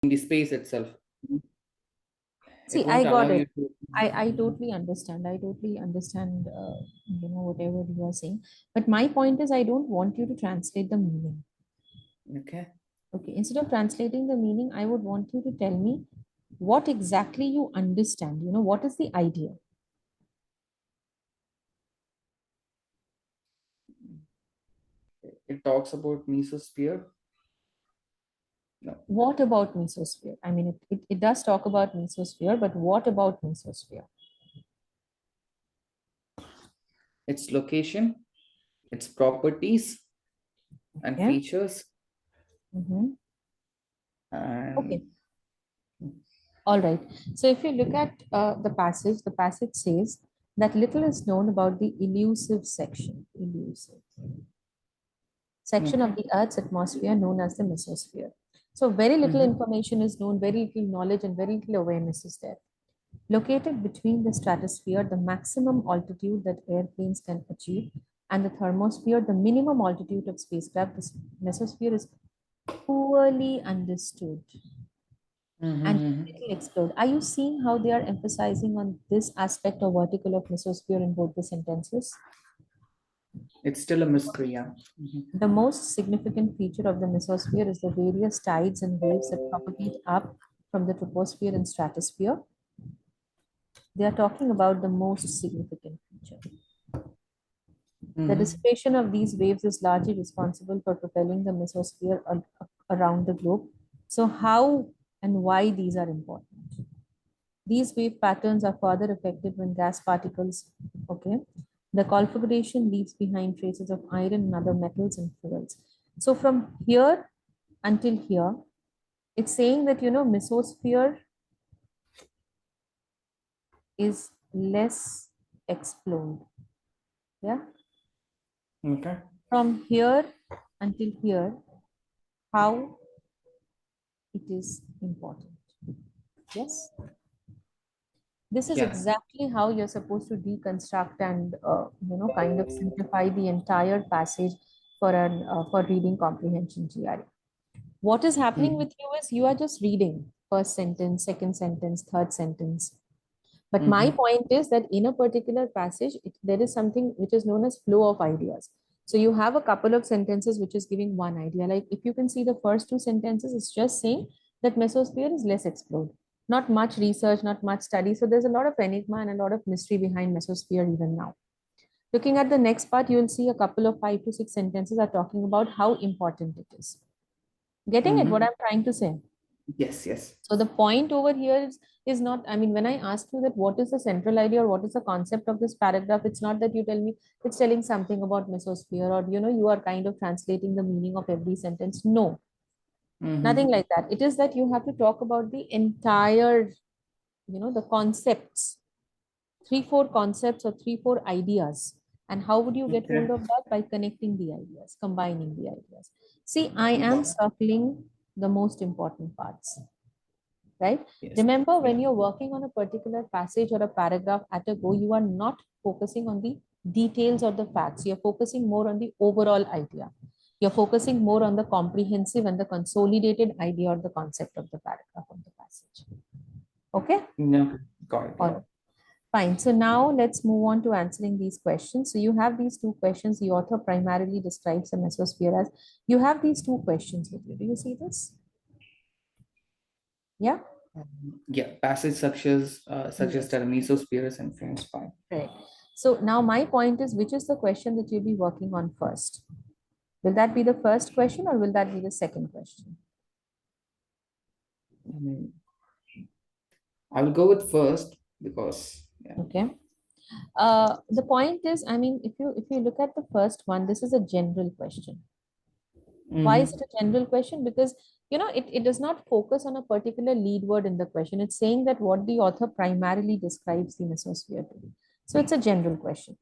in the space itself. See, It I won't got allow it. you to. I totally understand. I totally understand, whatever you are saying. But my point is, I don't want you to translate the meaning. Okay. Okay. Instead of translating the meaning, I would want you to tell me what exactly you understand. What is the idea? It talks about mesosphere. No, What about mesosphere? I mean, it does talk about mesosphere, but what about mesosphere? its location, its properties and Yeah. features, Mm-hmm. Okay. and All right. So if you look at the passage says that little is known about the elusive section of okay. the Earth's atmosphere known as the mesosphere. So very little Mm-hmm. information is known, very little knowledge and very little awareness is there. Located between the stratosphere, the maximum altitude that airplanes can achieve, and the thermosphere, the minimum altitude of spacecraft, the mesosphere is poorly understood and Mm-hmm. little explored. Are you seeing how they are emphasizing on this aspect or vertical of mesosphere in both the sentences? It's still a mystery, yeah. Mm-hmm. The most significant feature of the mesosphere is the various tides and waves that propagate up from the troposphere and stratosphere. They are talking about the most significant feature. The Mm-hmm. dissipation of these waves is largely responsible for propelling the mesosphere around the globe. So, how and why these are important? These wave patterns are further affected when gas particles, okay, the configuration leaves behind traces of iron and other metals and fuels. So, from here until here, it's saying that, mesosphere is less explored. Yeah. Okay. From here until here, how it is important. Yes. This is Yeah. exactly how you're supposed to deconstruct and, kind of simplify the entire passage for reading comprehension GRE. What is happening Mm-hmm. with you is you are just reading first sentence, second sentence, third sentence. But my Mm-hmm. point is that in a particular passage, there is something which is known as flow of ideas. So you have a couple of sentences which is giving one idea. Like if you can see the first two sentences, it's just saying that mesosphere is less explored. Not much research, not much study. So there's a lot of enigma and a lot of mystery behind mesosphere even now. Looking at the next part, you will see a couple of 5 to 6 sentences are talking about how important it is. Getting it, what Mm-hmm. I'm trying to say? Yes, yes. So the point over here is not, I mean, when I ask you that what is the central idea or what is the concept of this paragraph, it's not that you tell me it's telling something about mesosphere or, you are kind of translating the meaning of every sentence. No, nothing Mm-hmm. like that. It is that you have to talk about the entire, the concepts, 3, 4 concepts or 3, 4 ideas. And how would you get hold Okay. of that? By connecting the ideas, combining the ideas. See, I am Got it. circling the most important parts, right? Yes. Remember, when Yeah. you're working on a particular passage or a paragraph at a go, you are not focusing on the details or the facts. You're focusing more on the overall idea. You're focusing more on the comprehensive and the consolidated idea or the concept of the paragraph of the passage. Okay? No. Got it. All Yeah. right. Fine. So now let's move on to answering these questions. So you have these two questions. The author primarily describes the mesosphere as, you have these two questions with you. Do you see this? Yeah. Yeah. Passage suggest Yes. that a mesosphere is influenced by. Right. So now my point is, which is the question that you'll be working on first? Will that be the first question or will that be the second question? I mean, I will go with first because yeah. Okay. The point is, I mean, if you look at the first one, this is a general question. Why is Mm-hmm. it a general question? Because it does not focus on a particular lead word in the question. It's saying that what the author primarily describes the mesosphere to be. So it's a general question.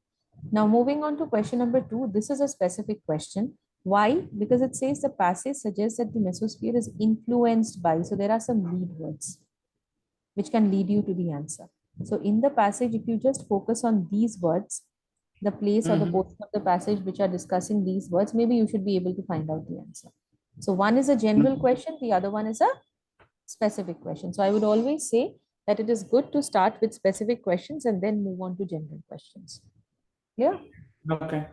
Now, moving on to question number 2, this is a specific question. Why? Because it says the passage suggests that the mesosphere is influenced by, so there are some lead words which can lead you to the answer. So in the passage, if you just focus on these words, the place or the Mm-hmm. portion of the passage which are discussing these words, maybe you should be able to find out the answer. So one is a general question, the other one is a specific questions. So I would always say that it is good to start with specific questions and then move on to general questions. Yeah. Okay.